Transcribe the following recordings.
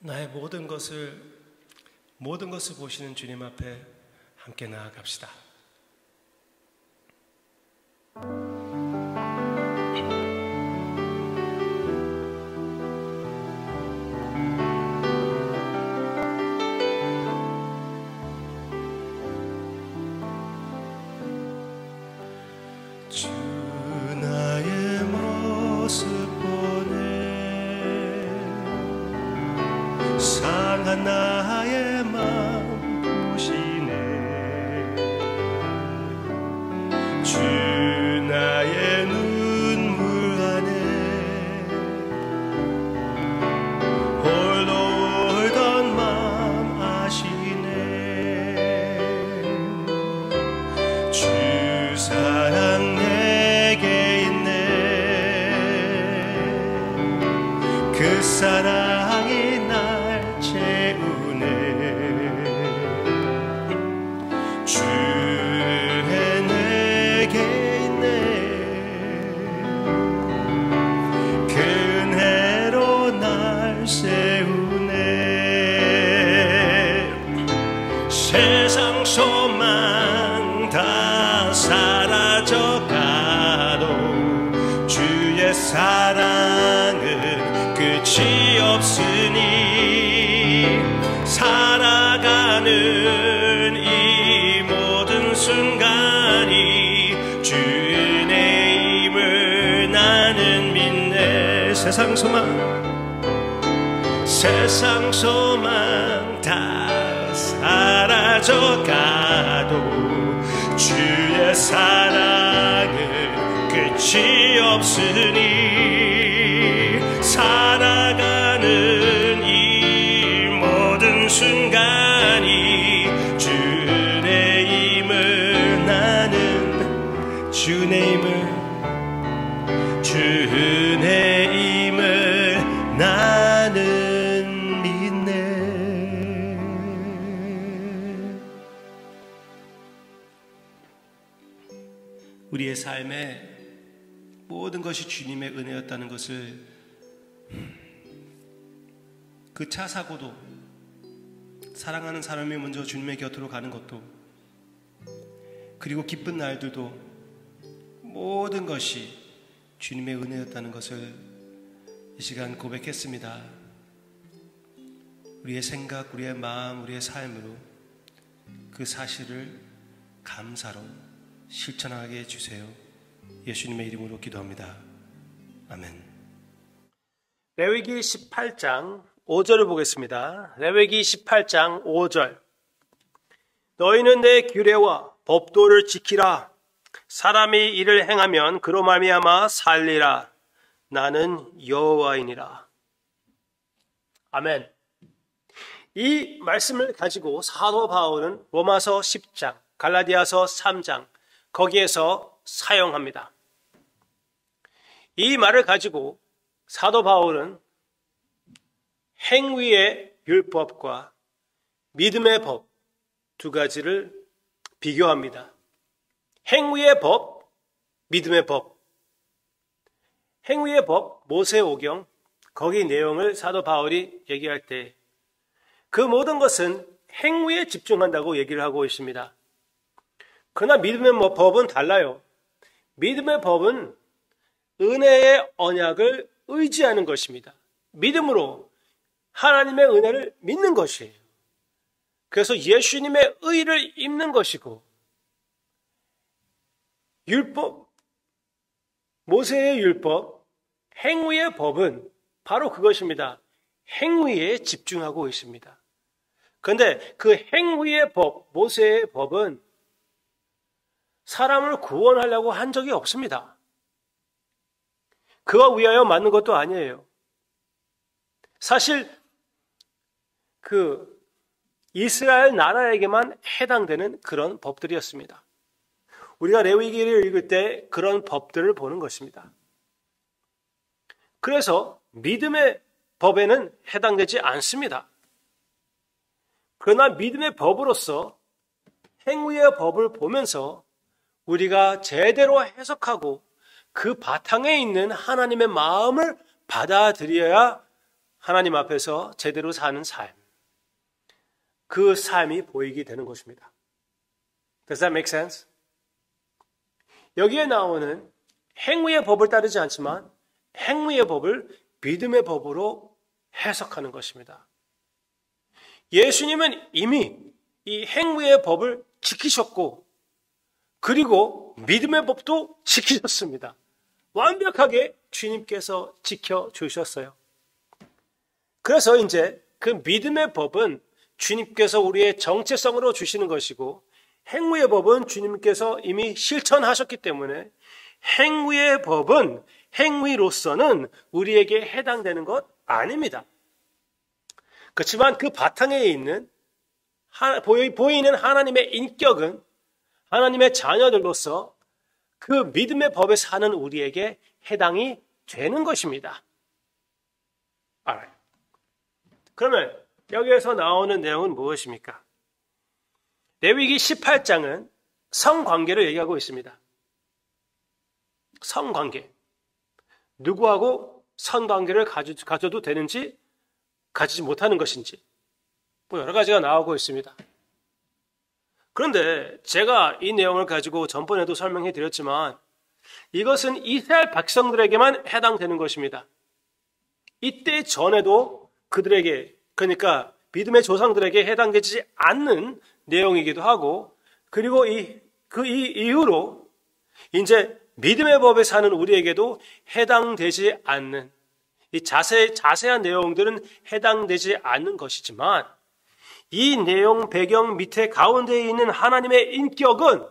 나의 모든 것을 보시는 주님 앞에 함께 나아갑시다. 주 나의 모습 보네 상한 나의 맘 보시네 주 나의 눈물 안에 홀로 울던 맘 아시네 주 사랑 내게 있네 그 사랑이 날 채우네 주의 내게 있네 그 은혜로 날 세우네 세상 소망 다 사라져가도 주의 사랑은 끝이 없으니 살아가는 이 모든 순간이 주의 은혜임을 나는 믿네 세상 소망 다 사라져가도 주의 사랑은 끝이 없으니 살아가는 이 모든 순간이 주의 힘을 나는 주의 힘을 나는 믿네. 우리의 삶에 모든 것이 주님의 은혜였다는 것을 그 차 사고도 사랑하는 사람이 먼저 주님의 곁으로 가는 것도 그리고 기쁜 날들도 모든 것이 주님의 은혜였다는 것을 이 시간 고백했습니다. 우리의 생각, 우리의 마음, 우리의 삶으로 그 사실을 감사로 실천하게 해주세요. 예수님의 이름으로 기도합니다. 아멘. 레위기 18장 5절을 보겠습니다. 레위기 18장 5절. 너희는 내 규례와 법도를 지키라. 사람이 이를 행하면 그로 말미암아 살리라. 나는 여호와이니라. 아멘. 이 말씀을 가지고 사도 바울은 로마서 10장, 갈라디아서 3장 거기에서 사용합니다. 이 말을 가지고 사도 바울은 행위의 율법과 믿음의 법 두 가지를 비교합니다. 행위의 법, 믿음의 법. 행위의 법, 모세오경, 거기 내용을 사도 바울이 얘기할 때 그 모든 것은 행위에 집중한다고 얘기를 하고 있습니다. 그러나 믿음의 법은 달라요. 믿음의 법은 은혜의 언약을 의지하는 것입니다. 믿음으로 하나님의 은혜를 믿는 것이에요. 그래서 예수님의 의를 입는 것이고 율법, 모세의 율법, 행위의 법은 바로 그것입니다. 행위에 집중하고 있습니다. 그런데 그 행위의 법, 모세의 법은 사람을 구원하려고 한 적이 없습니다. 그와 위하여 만든 것도 아니에요. 사실 그 이스라엘 나라에게만 해당되는 그런 법들이었습니다. 우리가 레위기를 읽을 때 그런 법들을 보는 것입니다. 그래서 믿음의 법에는 해당되지 않습니다. 그러나 믿음의 법으로서 행위의 법을 보면서 우리가 제대로 해석하고 그 바탕에 있는 하나님의 마음을 받아들여야 하나님 앞에서 제대로 사는 삶, 그 삶이 보이게 되는 것입니다. Does that make sense? 여기에 나오는 행위의 법을 따르지 않지만 행위의 법을 믿음의 법으로 해석하는 것입니다. 예수님은 이미 이 행위의 법을 지키셨고 그리고 믿음의 법도 지키셨습니다. 완벽하게 주님께서 지켜주셨어요. 그래서 이제 그 믿음의 법은 주님께서 우리의 정체성으로 주시는 것이고 행위의 법은 주님께서 이미 실천하셨기 때문에 행위의 법은 행위로서는 우리에게 해당되는 것 아닙니다. 그렇지만 그 바탕에 있는 보이는 하나님의 인격은 하나님의 자녀들로서 그 믿음의 법에 사는 우리에게 해당이 되는 것입니다. 알아요. 그러면 여기에서 나오는 내용은 무엇입니까? 레위기 18장은 성관계를 얘기하고 있습니다. 성관계. 누구하고 성관계를 가져도 되는지 가지지 못하는 것인지 여러 가지가 나오고 있습니다. 그런데 제가 이 내용을 가지고 전번에도 설명해 드렸지만 이것은 이스라엘 백성들에게만 해당되는 것입니다. 이때 전에도 그들에게, 그러니까 믿음의 조상들에게 해당되지 않는 내용이기도 하고, 그리고 이 이후로 이제 믿음의 법에 사는 우리에게도 해당되지 않는 이 자세한 내용들은 해당되지 않는 것이지만 이 내용 배경 밑에 가운데에 있는 하나님의 인격은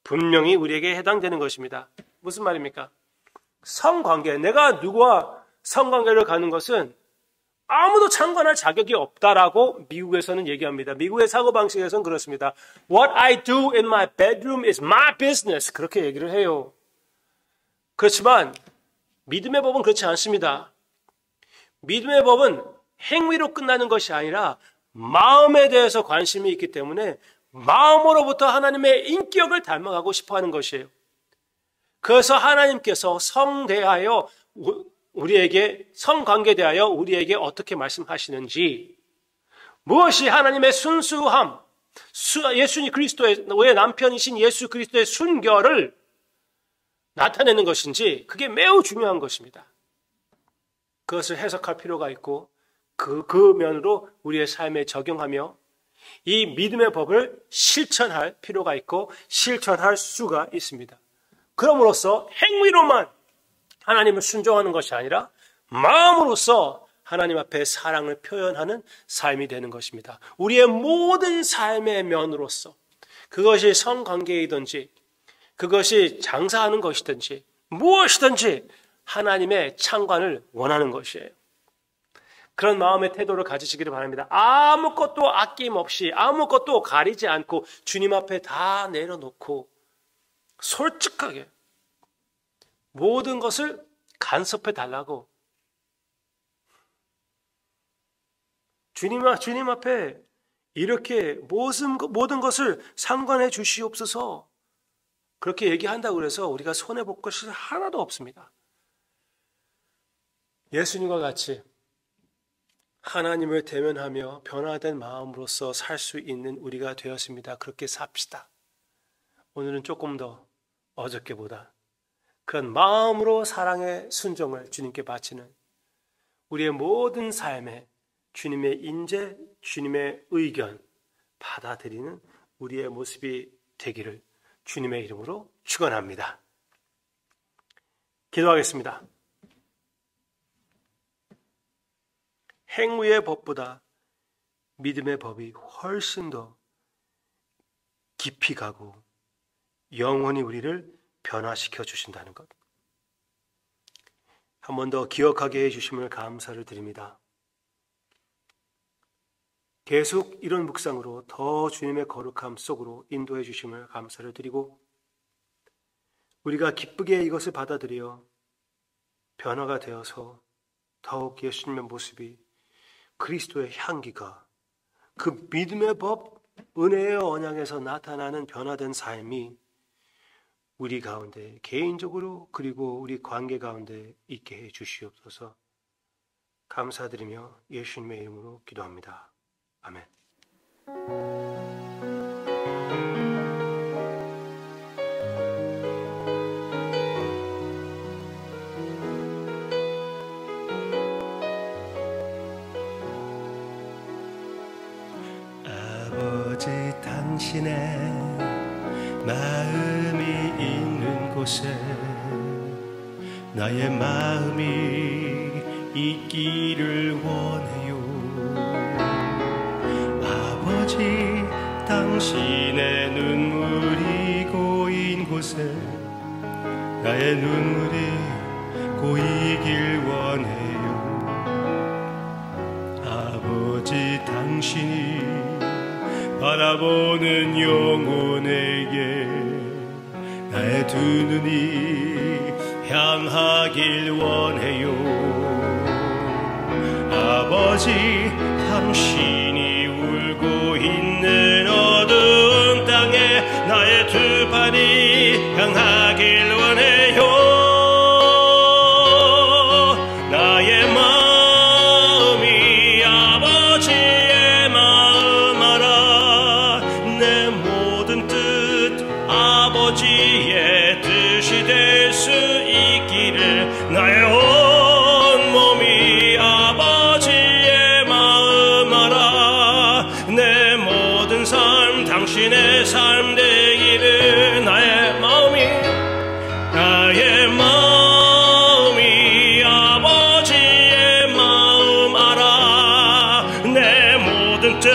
분명히 우리에게 해당되는 것입니다. 무슨 말입니까? 성관계, 내가 누구와 성관계를 가는 것은 아무도 참관할 자격이 없다라고 미국에서는 얘기합니다. 미국의 사고방식에서는 그렇습니다. What I do in my bedroom is my business. 그렇게 얘기를 해요. 그렇지만 믿음의 법은 그렇지 않습니다. 믿음의 법은 행위로 끝나는 것이 아니라 마음에 대해서 관심이 있기 때문에 마음으로부터 하나님의 인격을 닮아가고 싶어하는 것이에요. 그래서 하나님께서 성대하여 우리에게, 성관계에 대하여 우리에게 어떻게 말씀하시는지, 무엇이 하나님의 순수함, 예수 그리스도의 남편이신 예수 그리스도의 순결을 나타내는 것인지, 그게 매우 중요한 것입니다. 그것을 해석할 필요가 있고 그 면으로 우리의 삶에 적용하며 이 믿음의 법을 실천할 필요가 있고 실천할 수가 있습니다. 그럼으로써 행위로만 하나님을 순종하는 것이 아니라 마음으로써 하나님 앞에 사랑을 표현하는 삶이 되는 것입니다. 우리의 모든 삶의 면으로서, 그것이 성관계이든지 그것이 장사하는 것이든지 무엇이든지 하나님의 창관을 원하는 것이에요. 그런 마음의 태도를 가지시기를 바랍니다. 아무것도 아낌없이, 아무것도 가리지 않고 주님 앞에 다 내려놓고 솔직하게 모든 것을 간섭해 달라고, 주님 앞에 이렇게 모든 것을 상관해 주시옵소서, 그렇게 얘기한다고 그래서 우리가 손해볼 것이 하나도 없습니다. 예수님과 같이 하나님을 대면하며 변화된 마음으로서 살 수 있는 우리가 되었습니다. 그렇게 삽시다. 오늘은 조금 더 어저께보다 그런 마음으로 사랑의 순종을 주님께 바치는 우리의 모든 삶에 주님의 인재, 주님의 의견 받아들이는 우리의 모습이 되기를 주님의 이름으로 축원합니다. 기도하겠습니다. 행위의 법보다 믿음의 법이 훨씬 더 깊이 가고 영원히 우리를 변화시켜 주신다는 것, 한 번 더 기억하게 해주심을 감사를 드립니다. 계속 이런 묵상으로 더 주님의 거룩함 속으로 인도해 주심을 감사를 드리고, 우리가 기쁘게 이것을 받아들여 변화가 되어서 더욱 예수님의 모습이, 그리스도의 향기가, 그 믿음의 법, 은혜의 언약에서 나타나는 변화된 삶이 우리 가운데 개인적으로 그리고 우리 관계 가운데 있게 해 주시옵소서. 감사드리며 예수님의 이름으로 기도합니다. 아멘. 아버지 당신의 마음이 있는 곳에 나의 마음이 있기를 원해요. 아버지 당신의 눈물이 고인 곳에 나의 눈물이 고이길 원해요. 아버지 당신이 바라보는 영혼에게 나의 두 눈이 향하길 원해요. 아버지 당신이 울고 있는 어두운 땅에 나의 두 발이 향하길 원해요. 나의 마음이 아버지의 마음 알아. 내 모든 뜻 아버지의 뜻이 될 수 있기를 나의 온 몸이 아버지의 마음 알아. 내 모든 삶 당신의 삶 되기를 나의 마음이 아버지의 마음 알아. 내 모든 뜻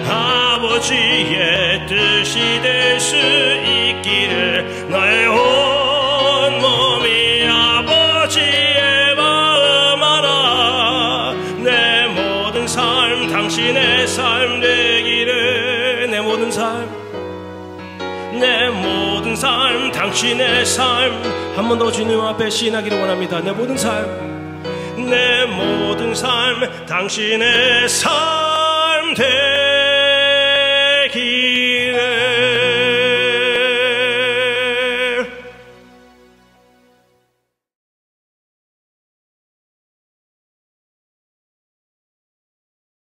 아버지의 뜻이 될 수 있기를 나의 온 몸이 아버지의 마음 알아. 내 모든 삶 당신의 삶 되기를 내 모든 삶 당신의 삶 한 번 더 주님 앞에 시인하기를 원합니다. 내 모든 삶 당신의 삶 되기를